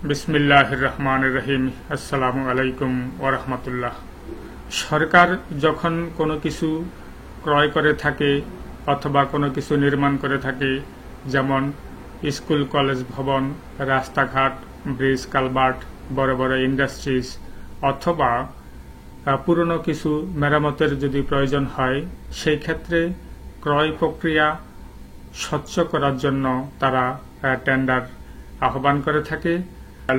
বিসমিল্লাহির রহমানির রহিম। আসসালামু আলাইকুম ওয়া রাহমাতুল্লাহ। সরকার যখন কোনো কিছু ক্রয় করে থাকে অথবা কোনো কিছু নির্মাণ করে থাকে, যেমন স্কুল কলেজ ভবন, রাস্তাঘাট, ব্রিজ কালভার্ট, বড় বড় ইন্ডাস্ট্রিজ, অথবা পুরনো কিছু মেরামতের যদি প্রয়োজন হয়, সেই ক্ষেত্রে ক্রয় প্রক্রিয়া স্বচ্ছ করার জন্য তারা টেন্ডার আহ্বান করে থাকে।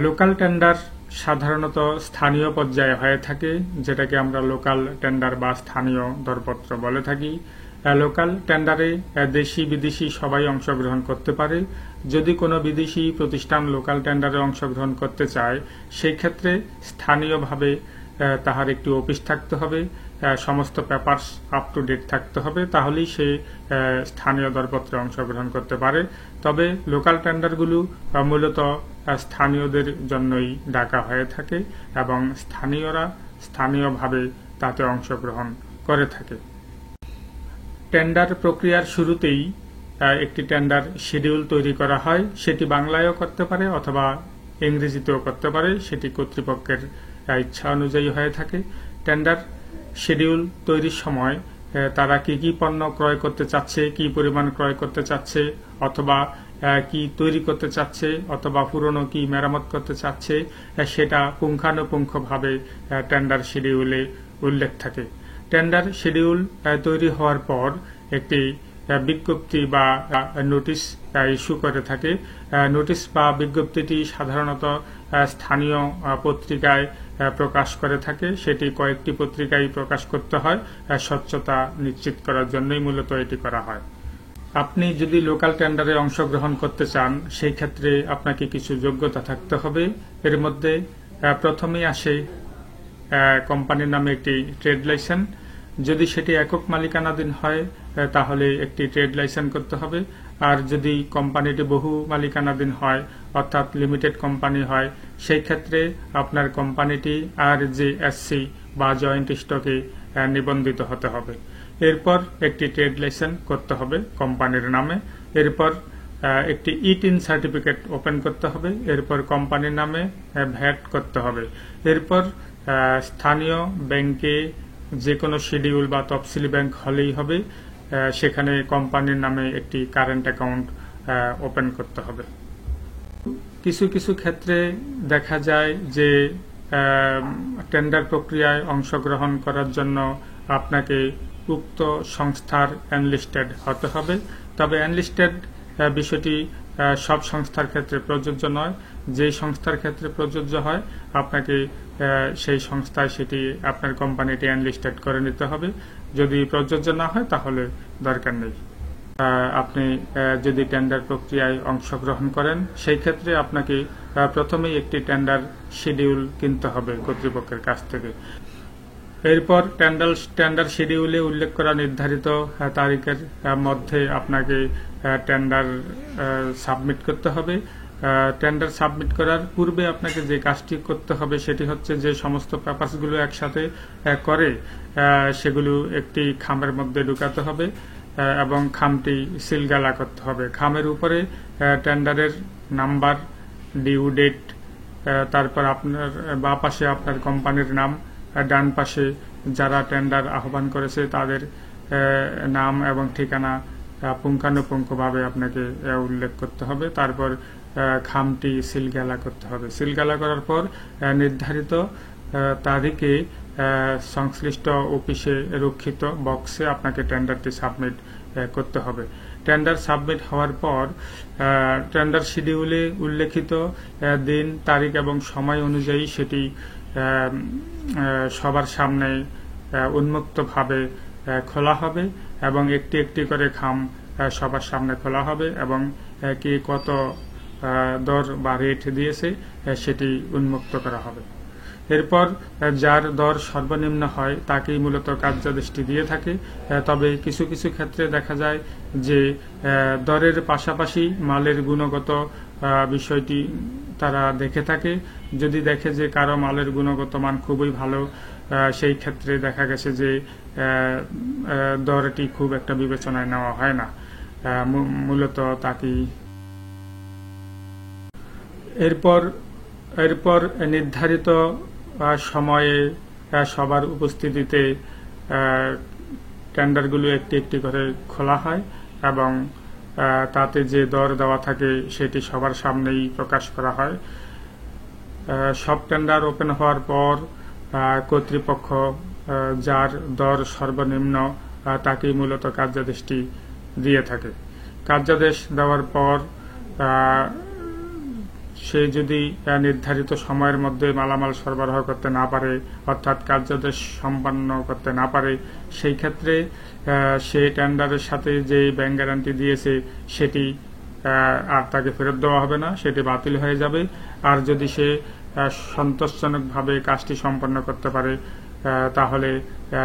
লোকাল টেন্ডার সাধারণত স্থানীয় পর্যায়ে হয়ে থাকে, যেটাকে আমরা লোকাল টেন্ডার বা স্থানীয় দরপত্র বলে থাকি। লোকাল টেন্ডারে দেশি বিদেশি সবাই অংশগ্রহণ করতে পারে। যদি কোনো বিদেশি প্রতিষ্ঠান লোকাল টেন্ডারে অংশগ্রহণ করতে চায়, সেই ক্ষেত্রে স্থানীয়ভাবে তাহার একটি অফিস থাকতে হবে, সমস্ত পেপারস আপ টু ডেট থাকতে হবে, তাহলেই সে স্থানীয় দরপত্রে অংশগ্রহণ করতে পারে। তবে লোকাল টেন্ডারগুলো মূলত স্থানীয়দের জন্যই ডাকা হয়ে থাকে এবং স্থানীয়রা স্থানীয়ভাবে তাতে অংশগ্রহণ করে থাকে। টেন্ডার প্রক্রিয়ার শুরুতেই একটি টেন্ডার শিডিউল তৈরি করা হয়। সেটি বাংলায়ও করতে পারে অথবা ইংরেজিতেও করতে পারে, সেটি কর্তৃপক্ষের ইচ্ছা অনুযায়ী হয়ে থাকে। টেন্ডার শিডিউল তৈরির সময় তারা কি কি পণ্য ক্রয় করতে চাচ্ছে, কি পরিমাণ ক্রয় করতে চাচ্ছে, অথবা কি তৈরি করতে চাচ্ছে, অথবা পুরনো কি মেরামত করতে চাচ্ছে, সেটা পুঙ্খানুপুঙ্খভাবে টেন্ডার শিডিউলে উল্লেখ থাকে। টেন্ডার শিডিউল তৈরি হওয়ার পর একটি বিজ্ঞপ্তি বা নোটিশ ইস্যু করে থাকে। নোটিশ বা বিজ্ঞপ্তিটি সাধারণত স্থানীয় পত্রিকায় প্রকাশ করে থাকে। সেটি কয়েকটি পত্রিকায় প্রকাশ করতে হয়, স্বচ্ছতা নিশ্চিত করার জন্যই মূলত এটি করা হয়। আপনি যদি লোকাল টেন্ডারে অংশগ্রহণ করতে চান, সেই ক্ষেত্রে আপনাকে কিছু যোগ্যতা থাকতে হবে। এর মধ্যে প্রথমেই আসে কোম্পানির নামে একটি ট্রেড লাইসেন্স। যদি সেটি একক মালিকানাধীন হয়, তাহলে একটি ট্রেড লাইসেন্স করতে হবে। আর যদি কোম্পানিটি বহু মালিকানাধীন হয়, অর্থাৎ লিমিটেড কোম্পানি হয়, সেই ক্ষেত্রে আপনার কোম্পানিটি RJSC বা জয়েন্ট স্টকে নিবন্ধিত হতে হবে। এরপর একটি ট্রেড লাইসেন্স করতে হবে কোম্পানির নামে। এরপর একটি ইটিন সার্টিফিকেট ওপেন করতে হবে। এরপর কোম্পানির নামে ভ্যাট করতে হবে। এরপর স্থানীয় ব্যাংকে যে কোনো শিডিউল বা তফসিলি ব্যাংক হলেই হবে, সেখানে কোম্পানির নামে একটি কারেন্ট অ্যাকাউন্ট ওপেন করতে হবে। কিছু কিছু ক্ষেত্রে দেখা যায় যে টেন্ডার প্রক্রিয়ায় অংশগ্রহণ করার জন্য আপনাকে উক্ত সংস্থার এনলিস্টেড হতে হবে। তবে এনলিস্টেড বিষয়টি সব সংস্থার ক্ষেত্রে প্রযোজ্য নয়। যে সংস্থার ক্ষেত্রে প্রযোজ্য হয়, আপনাকে সেই সংস্থায় সেটি আপনার কোম্পানিটি এনলিস্টেড করে নিতে হবে। যদি প্রযোজ্য না হয়, তাহলে দরকার নেই। আপনি যদি টেন্ডার প্রক্রিয়ায় অংশগ্রহণ করেন, সেই ক্ষেত্রে আপনাকে প্রথমেই একটি টেন্ডার শিডিউল কিনতে হবে কর্তৃপক্ষের কাছ থেকে। এরপর টেন্ডার শিডিউলে উল্লেখ করা নির্ধারিত তারিখের মধ্যে আপনাকে টেন্ডার সাবমিট করতে হবে। টেন্ডার সাবমিট করার পূর্বে আপনাকে যে কাজটি করতে হবে, সেটি হচ্ছে যে সমস্ত পেপারসগুলো একসাথে করে সেগুলো একটি খামের মধ্যে ঢুকাতে হবে এবং খামটি সিলগালা করতে হবে। খামের উপরে টেন্ডারের নাম্বার, ডিউ ডেট, তারপর আপনার বাঁ পাশে আপনার কোম্পানির নাম, ডান পাশে যারা টেন্ডার আহ্বান করেছে তাদের নাম এবং ঠিকানা পুঙ্খানুপুঙ্খভাবে আপনাকে উল্লেখ করতে হবে। তারপর খামটি সিলগালা করতে হবে। সিলগালা করার পর নির্ধারিত তারিখে সংশ্লিষ্ট অফিসে রক্ষিত বক্সে আপনাকে টেন্ডারটি সাবমিট করতে হবে। টেন্ডার সাবমিট হওয়ার পর টেন্ডার শিডিউলে উল্লেখিত দিন, তারিখ এবং সময় অনুযায়ী সেটি সবার সামনে উন্মুক্তভাবে খোলা হবে এবং একটি একটি করে খাম সবার সামনে খোলা হবে এবং কে কত দর বা রেট দিয়েছে সেটি উন্মুক্ত করা হবে। এরপর যার দর সর্বনিম্ন হয় তাকেই মূলত কার্যাদেশটি দিয়ে থাকে। তবে কিছু কিছু ক্ষেত্রে দেখা যায় যে দরের পাশাপাশি মালের গুণগত বিষয়টি তারা দেখে থাকে। যদি দেখে যে কারো মালের গুণগত মান খুবই ভালো, সেই ক্ষেত্রে দেখা গেছে যে দরটি খুব একটা বিবেচনায় নেওয়া হয় না, মূলত তাকেই। এরপর এরপর নির্ধারিত সময়ে সবার উপস্থিতিতে টেন্ডারগুলো একটি একটি করে খোলা হয় এবং তাতে যে দর দেওয়া থাকে সেটি সবার সামনেই প্রকাশ করা হয়। সব টেন্ডার ওপেন হওয়ার পর কর্তৃপক্ষ যার দর সর্বনিম্ন তাকেই মূলত কার্যাদেশটি দিয়ে থাকে। কার্যাদেশ দেওয়ার পর সে যদি নির্ধারিত সময়ের মধ্যে মালামাল সরবরাহ করতে না পারে, অর্থাৎ কার্যাদেশ সম্পন্ন করতে না পারে, সেই ক্ষেত্রে সে টেন্ডারের সাথে যে ব্যাংক গ্যারান্টি দিয়েছে সেটি আর তাকে ফেরত দেওয়া হবে না, সেটি বাতিল হয়ে যাবে। আর যদি সে সন্তোষজনকভাবে কাজটি সম্পন্ন করতে পারে তাহলে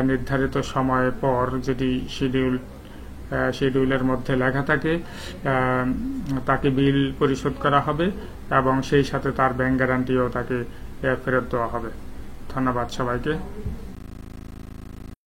নির্ধারিত সময় পর যেটি শিডিউলের মধ্যে লেখা থাকে তাকে বিল পরিশোধ করা হবে এবং সেই সাথে তার ব্যাংক গ্যারান্টিও তাকে ফেরত দেওয়া হবে। ধন্যবাদ সবাইকে।